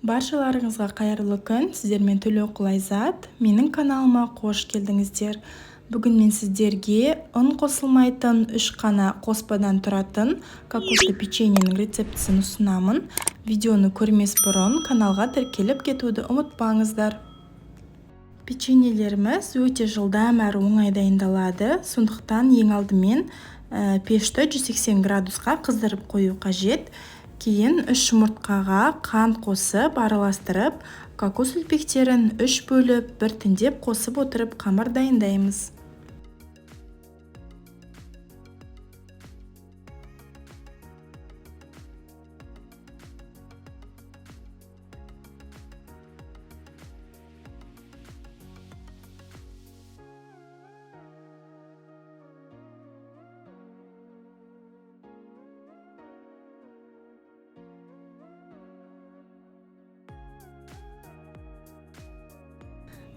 Баршаларыңызға қайырлы күн, сіздермен Төлеуқұл Айзат. Менің каналыма қош келдіңіздер. Бүгін мен сіздерге ұн қосылмайтын 3 қана қоспадан тұратын кокосты печеньенің рецептісін ұсынамын. Видеоны көрмес бұрын каналға тіркеліп кетуді ұмытпаңыздар. Печеньелеріміз өте жылдам әрі оңай дайындалады. Сондықтан ең алдымен пешті 180 градусқа қыздырып қою қажет. Кейін 3 жұмыртқаға қант қосып, араластырып, кокос үлпектерін 3 бөліп, біртіндеп қосып отырып қамыр дайындаймыз.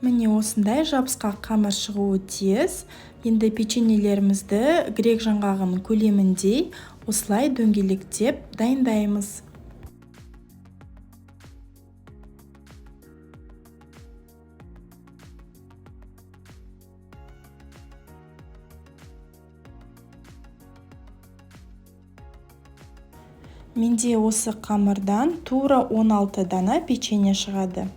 Міне осындай жабысқақ қамыр шығуы тиіс. Енді печеньелерімізді грек жаңғағының көлеміндей осылай дөңгелектеп дайындаймыз. Менде осы қамырдан тура 16 дана печенье шығады.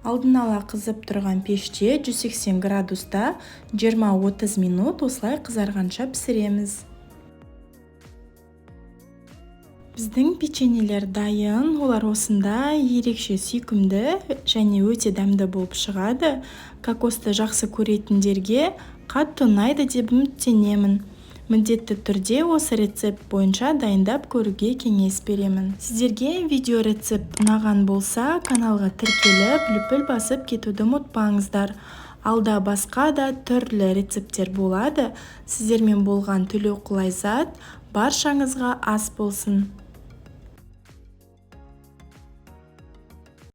Алдын ала қызып тұрған пеште 180 градуста 20-30 минут осылай қызарғанша пісіреміз. Біздің печеньелер дайын, олар осында ерекше сүйкімді және өте дәмді болып шығады. Кокосты жақсы көретіндерге қатты ұнайды деп үміттенемін. Міндетті түрде осы рецепт бойынша дайындап көруге кеңес беремін. Сіздерге видео рецепт ұнаған болса, каналға тіркеліп, лүпіл басып кетуді ұмытпаңыздар. Алда басқа да түрлі рецепттер болады. Сіздермен болған Төлеуқұл Айзат. Баршаңызға ас болсын.